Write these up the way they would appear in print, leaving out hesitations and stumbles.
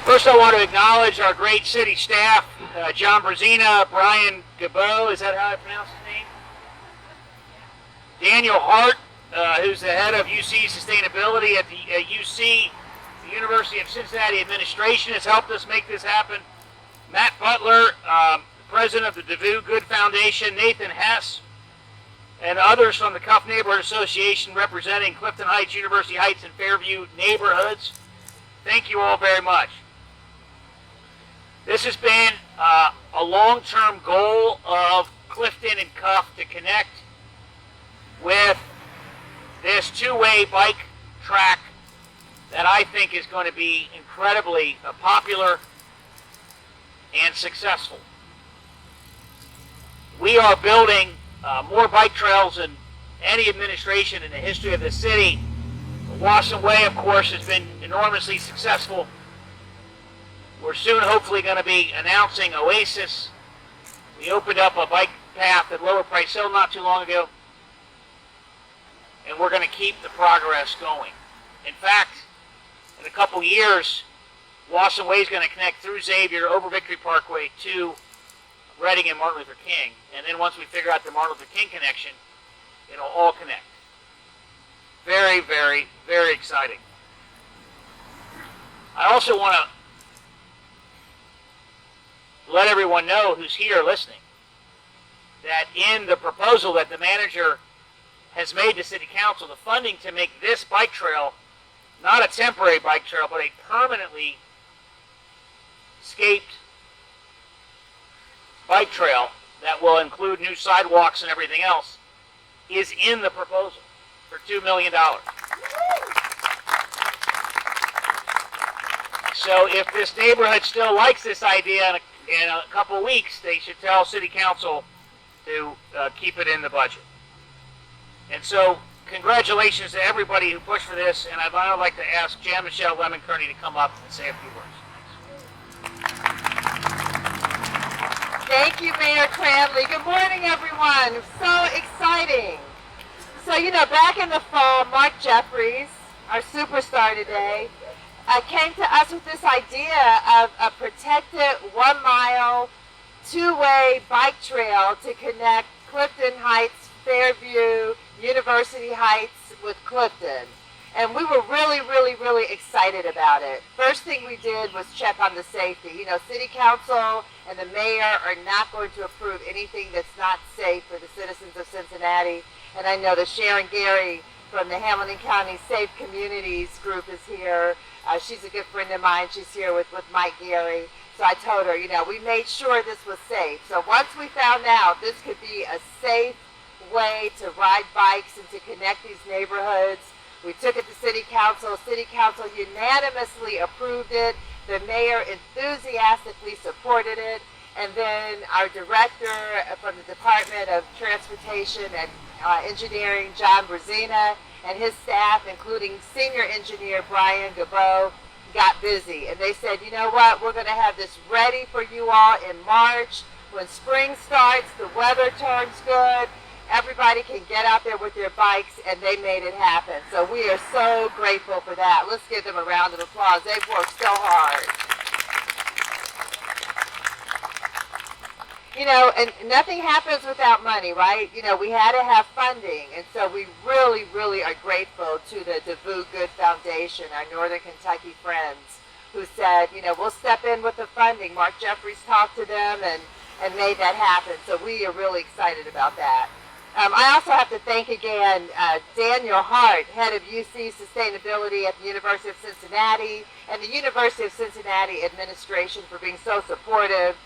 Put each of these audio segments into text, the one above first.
First, I want to acknowledge our great city staff, John Brazina, Brian Gabot, is that how I pronounce his name? Daniel Hart, who's the head of UC Sustainability at the UC, the University of Cincinnati Administration, has helped us make this happen. Matt Butler, president of the DeVue Good Foundation, Nathan Hess, and others from the Cuff Neighborhood Association representing Clifton Heights, University Heights, and Fairview neighborhoods. Thank you all very much. This has been a long-term goal of Clifton and Cuff to connect with this two-way bike track that I think is going to be incredibly popular and successful. We are building more bike trails than any administration in the history of the city. Wasson Way, of course, has been enormously successful. We're soon hopefully going to be announcing Oasis. We opened up a bike path at Lower Price Hill not too long ago, and we're going to keep the progress going. In fact, in a couple years, Wasson Way is going to connect through Xavier over Victory Parkway to Reading and Martin Luther King, and then once we figure out the Martin Luther King connection, it'll all connect. Very, very, very exciting. I also want to let everyone know who's here listening that in the proposal that the manager has made to City Council, the funding to make this bike trail not a temporary bike trail, but a permanently scaped bike trail that will include new sidewalks and everything else, is in the proposal for $2 million. So if this neighborhood still likes this idea in a couple of weeks, they should tell City Council to keep it in the budget. And so congratulations to everybody who pushed for this, and I'd now like to ask Jan Michelle Lemon-Kearney to come up and say a few words. Thank you, Mayor Cranley. Good morning, everyone. So exciting. So, back in the fall, Mark Jeffries, our superstar today, came to us with this idea of a protected 1 mile, two-way bike trail to connect Clifton Heights, Fairview, University Heights with Clifton. And we were really, really, really excited about it. First thing we did was check on the safety. City Council and the mayor are not going to approve anything that's not safe for the citizens of Cincinnati. And I know that Sharon Gary from the Hamilton County Safe Communities group is here. She's a good friend of mine. She's here with Mike Gary. So I told her, we made sure this was safe. So once we found out this could be a safe way to ride bikes and to connect these neighborhoods, we took it to City Council. City Council unanimously approved it. The mayor enthusiastically supported it. And then our director from the Department of Transportation and Engineering, John Brazina, and his staff, including senior engineer Brian Gabot, got busy. And they said, you know what, we're going to have this ready for you all in March. When spring starts, the weather turns good, everybody can get out there with their bikes, and they made it happen. So we are so grateful for that. Let's give them a round of applause. They've worked so hard. And nothing happens without money, right? We had to have funding, and so we really, really are grateful to the DeVue Good Foundation, our Northern Kentucky friends, who said, we'll step in with the funding. Mark Jeffries talked to them and made that happen, so we are really excited about that. I also have to thank again Daniel Hart, head of UC Sustainability at the University of Cincinnati, and the University of Cincinnati administration for being so supportive.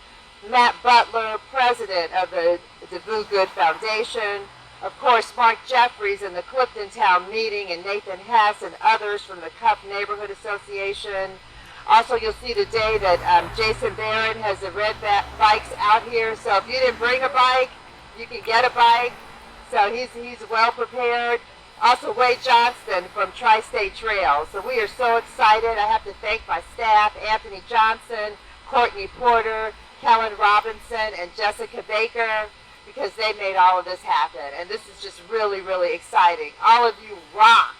Matt Butler, president of the DeVue Good Foundation. Of course, Mark Jeffries and the Clifton Town Meeting, and Nathan Hess and others from the Cuff Neighborhood Association. Also, you'll see today that Jason Barrett has the red bikes out here. So if you didn't bring a bike, you can get a bike. So he's well prepared. Also, Wade Johnston from Tri-State Trails. So we are so excited. I have to thank my staff, Anthony Johnson, Courtney Porter, Kellen Robinson, and Jessica Baker, because they made all of this happen. And this is just really, really exciting. All of you rock.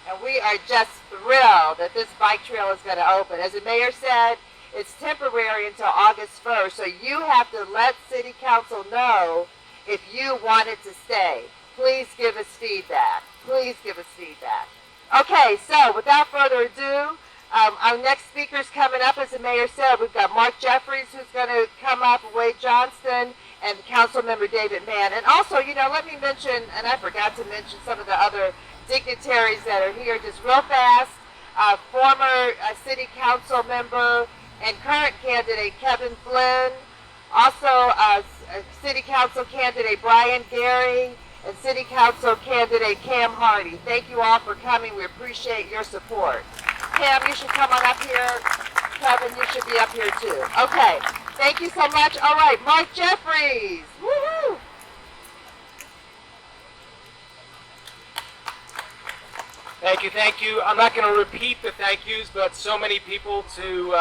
And we are just thrilled that this bike trail is going to open. As the mayor said, it's temporary until August 1st, so you have to let City Council know if you want it to stay. Please give us feedback. Please give us feedback. Okay, so without further ado, our next speaker's coming up, as the mayor said. We've got Mark Jeffries, who's going to come up, Wade Johnston, and Councilmember David Mann. And also, let me mention, and I forgot to mention some of the other dignitaries that are here just real fast. Former City Council member and current candidate Kevin Flynn. Also, City Council candidate Brian Gary, and City Council candidate Cam Hardy. Thank you all for coming. We appreciate your support. Cam, you should come on up here. Kevin, you should be up here too. Okay, thank you so much. All right, Mark Jeffries. Woohoo! Thank you. I'm not going to repeat the thank yous, but so many people to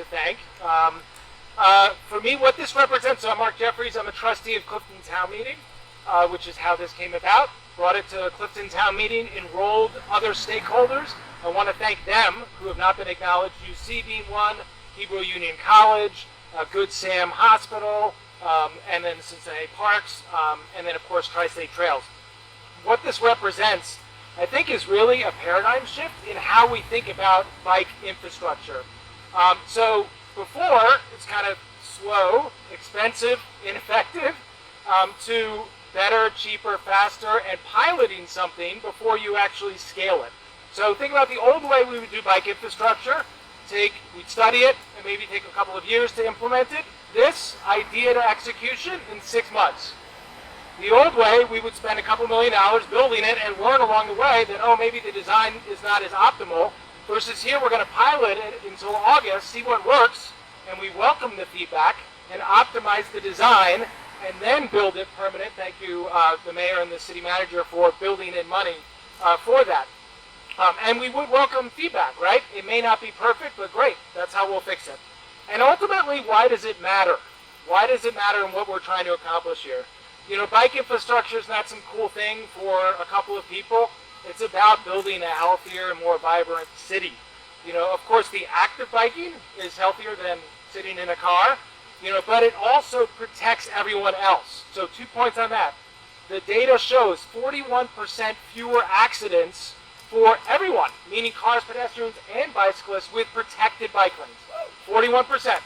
thank. For me, what this represents, so I'm Mark Jeffries. I'm a trustee of Clifton Town Meeting, which is how this came about. Brought it to Clifton Town Meeting, enrolled other stakeholders. I want to thank them who have not been acknowledged. UC being one, Hebrew Union College, Good Sam Hospital, and then Cincinnati Parks, and then of course Tri-State Trails. What this represents, I think, is really a paradigm shift in how we think about bike infrastructure. So before, it's kind of slow, expensive, ineffective, to better, cheaper, faster, and piloting something before you actually scale it. So think about the old way we would do bike infrastructure. We'd study it and maybe take a couple of years to implement it. This, idea to execution in 6 months. The old way, we would spend a couple $1 million building it and learn along the way that, oh, maybe the design is not as optimal, versus here we're going to pilot it until August, see what works, and we welcome the feedback and optimize the design and then build it permanent. Thank you, the mayor and the city manager, for building in money for that. And we would welcome feedback, right? It may not be perfect, but great. That's how we'll fix it. And ultimately, why does it matter? Why does it matter in what we're trying to accomplish here? Bike infrastructure is not some cool thing for a couple of people. It's about building a healthier and more vibrant city. Of course, the active biking is healthier than sitting in a car, but it also protects everyone else. So 2 points on that. The data shows 41% fewer accidents for everyone, meaning cars, pedestrians, and bicyclists, with protected bike lanes. 41%.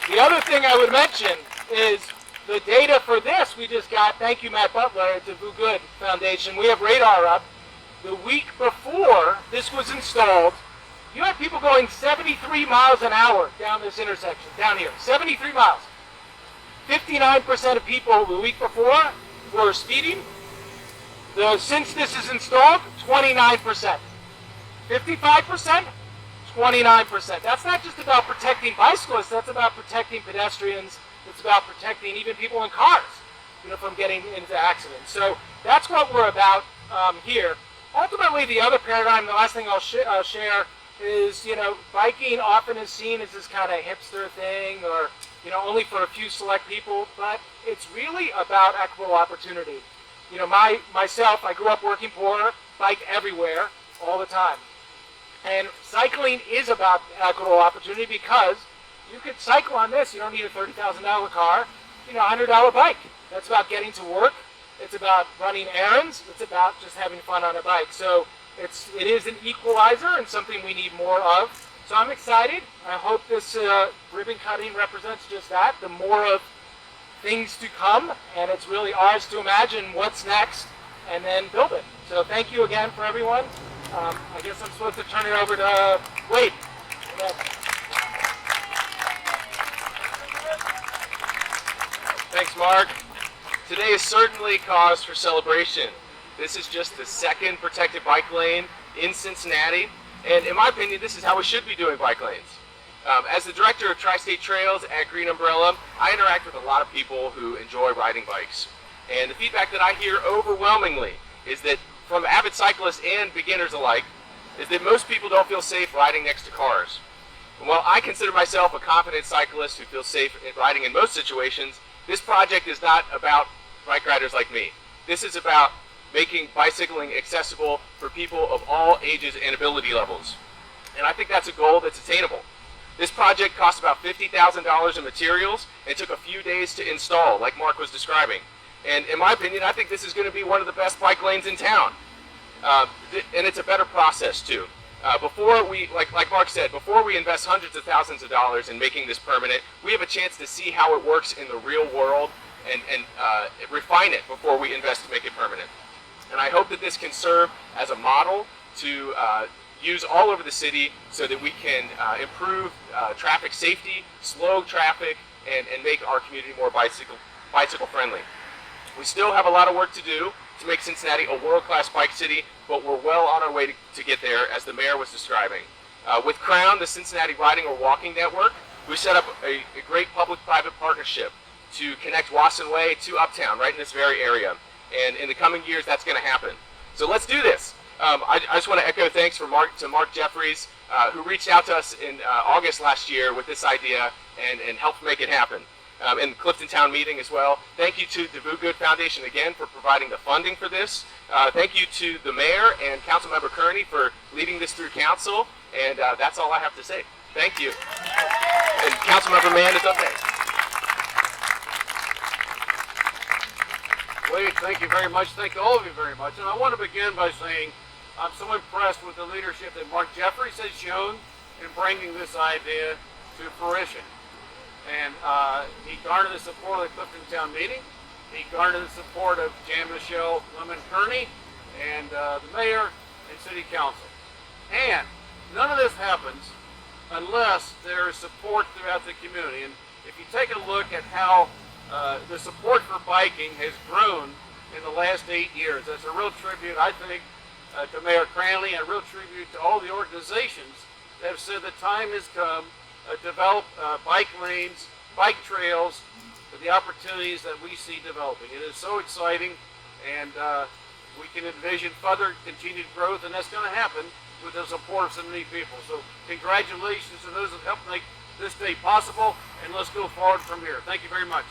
The other thing I would mention is the data for this we just got. Thank you, Matt Butler, at the Voo Good Foundation. We have radar up. The week before this was installed, you had people going 73 miles an hour down this intersection, down here. 73 miles. 59% of people the week before were speeding. Since this is installed, 29%. 55%, 29%. That's not just about protecting bicyclists, that's about protecting pedestrians. It's about protecting even people in cars, from getting into accidents. So that's what we're about here. Ultimately, the other paradigm, the last thing I'll share is, biking often is seen as this kind of hipster thing, or, only for a few select people, but it's really about equitable opportunity. Myself, I grew up working poor, bike everywhere, all the time. And cycling is about equitable opportunity because you could cycle on this. You don't need a $30,000 car, a $100 bike. That's about getting to work. It's about running errands. It's about just having fun on a bike. So it is an equalizer and something we need more of. So I'm excited. I hope this ribbon cutting represents just that, the more of things to come, and it's really ours to imagine what's next and then build it. So thank you again for everyone. I guess I'm supposed to turn it over to Wade. Thanks, Mark. Today is certainly cause for celebration. This is just the second protected bike lane in Cincinnati, and in my opinion, this is how we should be doing bike lanes. As the director of Tri-State Trails at Green Umbrella, I interact with a lot of people who enjoy riding bikes. And the feedback that I hear overwhelmingly is that, from avid cyclists and beginners alike, is that most people don't feel safe riding next to cars. And while I consider myself a confident cyclist who feels safe riding in most situations, this project is not about bike riders like me. This is about making bicycling accessible for people of all ages and ability levels. And I think that's a goal that's attainable. This project cost about $50,000 in materials and took a few days to install, like Mark was describing. And in my opinion, I think this is going to be one of the best bike lanes in town. And it's a better process too. Before we, like Mark said, before we invest hundreds of thousands of dollars in making this permanent, we have a chance to see how it works in the real world and refine it before we invest to make it permanent. And I hope that this can serve as a model to use all over the city so that we can improve traffic safety, slow traffic, and make our community more bicycle friendly. We still have a lot of work to do to make Cincinnati a world-class bike city, but we're well on our way to get there, as the mayor was describing. With Crown, the Cincinnati Riding or Walking Network, we set up a great public-private partnership to connect Wasson Way to Uptown, right in this very area. And in the coming years, that's going to happen. So let's do this. I just want to echo thanks to Mark Jeffries, who reached out to us in August last year with this idea and helped make it happen. And the Clifton Town meeting as well. Thank you to the Good Foundation again for providing the funding for this. Thank you to the mayor and Councilmember Kearney for leading this through council. And that's all I have to say. Thank you. And Councilmember Mann is up next. Wade, thank you very much. Thank all of you very much. And I want to begin by saying I'm so impressed with the leadership that Mark Jeffries has shown in bringing this idea to fruition. And he garnered the support of the Clifton Town meeting. He garnered the support of Jan-Michelle Lemon-Kearney and the mayor and city council. And none of this happens unless there is support throughout the community. And if you take a look at how the support for biking has grown in the last 8 years, that's a real tribute, I think, to Mayor Cranley, and a real tribute to all the organizations that have said the time has come develop bike lanes, bike trails, for the opportunities that we see developing. It is so exciting, and we can envision further continued growth, and that's going to happen with the support of so many people. So congratulations to those that helped make this day possible, and let's go forward from here. Thank you very much.